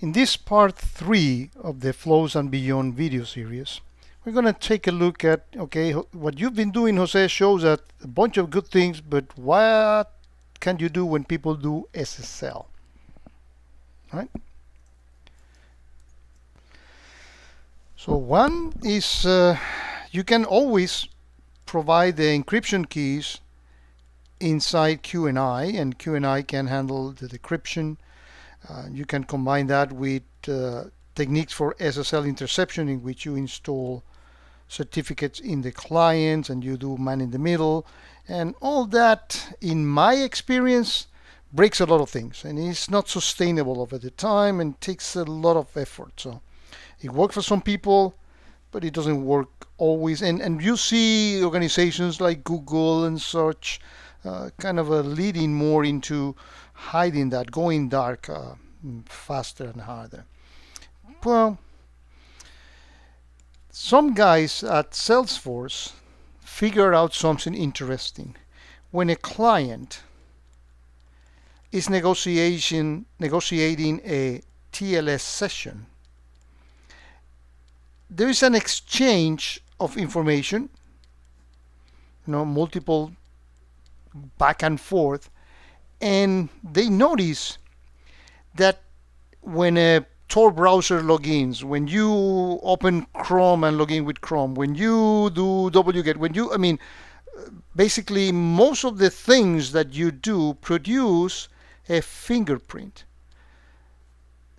In this part 3 of the Flows and Beyond video series, we're going to take a look at, okay, what you've been doing, Jose, shows that a bunch of good things, but what can you do when people do SSL, right? So one is you can always provide the encryption keys inside QNI, and QNI can handle the decryption. You can combine that with techniques for SSL interception, in which you install certificates in the client and you do man in the middle, and all that, in my experience, breaks a lot of things, and it's not sustainable over the time and takes a lot of effort. So it works for some people, but it doesn't work always. And you see organizations like Google and such kind of leading more into hiding that, going dark faster and harder. Well, some guys at Salesforce figure out something interesting. When a client is negotiating a TLS session, there is an exchange of information, multiple back and forth, and they notice that when a Tor browser logins, when you open Chrome and log in with Chrome, when you do wget, basically most of the things that you do produce a fingerprint.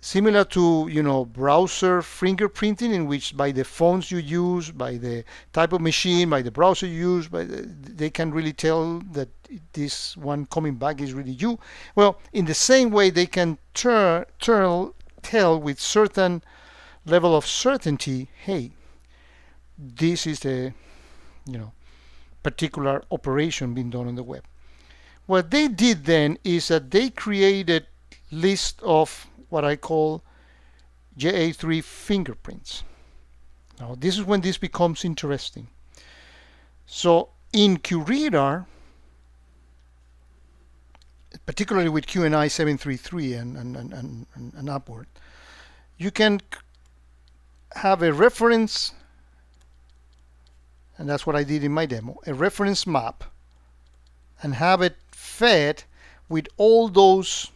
Similar to, browser fingerprinting, in which by the phones you use, by the type of machine, by the browser you use, they can really tell that this one coming back is really you. Well, in the same way, they can tell with certain level of certainty, hey, this is the, particular operation being done on the web. What they did then is that they created list of what I call JA3 fingerprints. Now, this is when this becomes interesting. So in QRadar, particularly with QNI 733 and upward, you can have a reference, and that's what I did in my demo, a reference map, and have it fed with all those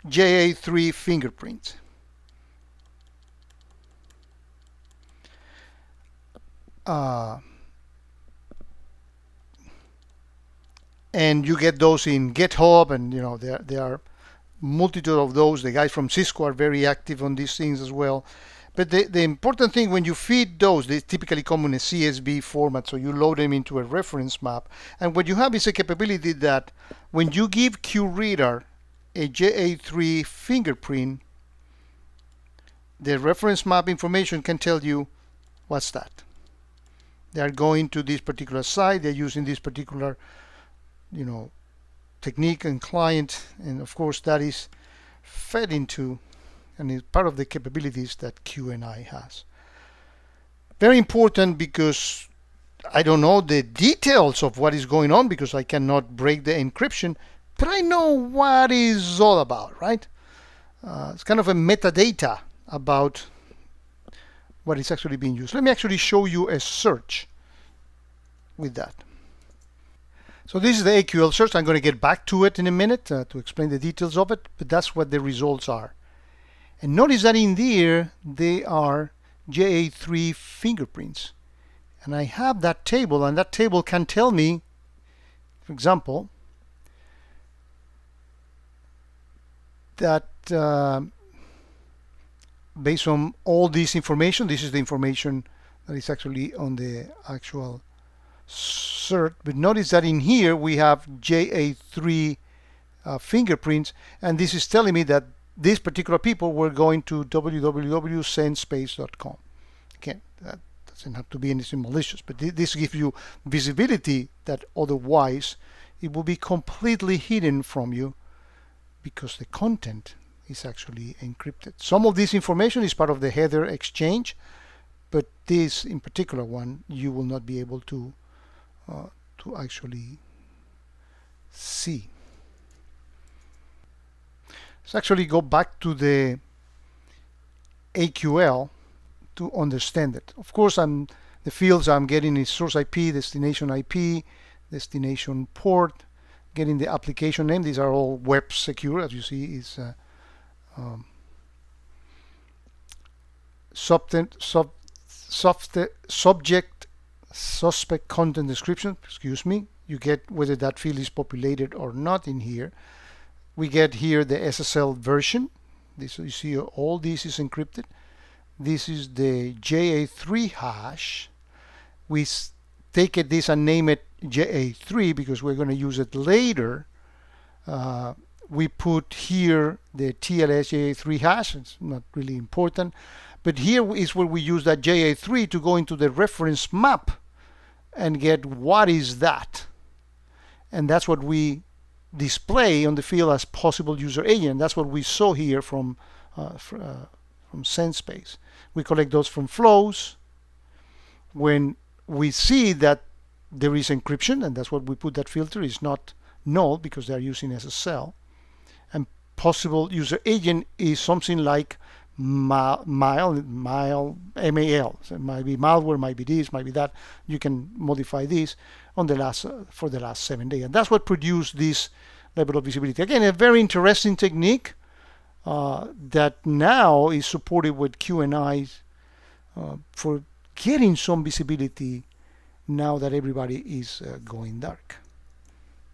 JA3 fingerprints. And you get those in GitHub, and there are multitude of those. The guys from Cisco are very active on these things as well. But the important thing, when you feed those, they typically come in a CSV format, so you load them into a reference map. And what you have is a capability that when you give QRadar a JA3 fingerprint, the reference map information can tell you what's that. They are going to this particular site, they're using this particular technique and client, and of course that is fed into and is part of the capabilities that QNI has. Very important, because I don't know the details of what is going on, because I cannot break the encryption, but I know what it's all about, right? It's kind of a metadata about what is actually being used. Let me actually show you a search with that. So this is the AQL search. I'm going to get back to it in a minute to explain the details of it, but that's what the results are. And notice that in there, they are JA3 fingerprints. And I have that table, and that table can tell me, for example, that based on all this information, this is the information that is actually on the actual cert. But notice that in here we have JA3 fingerprints, and this is telling me that these particular people were going to www.sendspace.com. Again, that doesn't have to be anything malicious, but this gives you visibility that otherwise it will be completely hidden from you, because the content is actually encrypted. Some of this information is part of the header exchange, but this in particular one you will not be able to actually see. Let's actually go back to the AQL to understand it. Of course, the fields I'm getting is source IP, destination port, getting the application name. These are all web secure, as you see, is subject suspect content description. Excuse me. You get whether that field is populated or not in here. We get here the SSL version. This, you see, all this is encrypted. This is the JA3 hash. We take this and name it JA3 because we're going to use it later. We put here the TLS JA3 hash. It's not really important. But here is where we use that JA3 to go into the reference map and get what is that. And that's what we display on the field as possible user agent. That's what we saw here from SendSpace. We collect those from flows. When we see that there is encryption, and that's what we put that filter, is not null because they're using SSL. And possible user agent is something like MAL. So it might be malware, might be this, might be that. You can modify this on the last for the last 7 days, and that's what produced this level of visibility. Again, a very interesting technique that now is supported with QNI for getting some visibility now that everybody is going dark.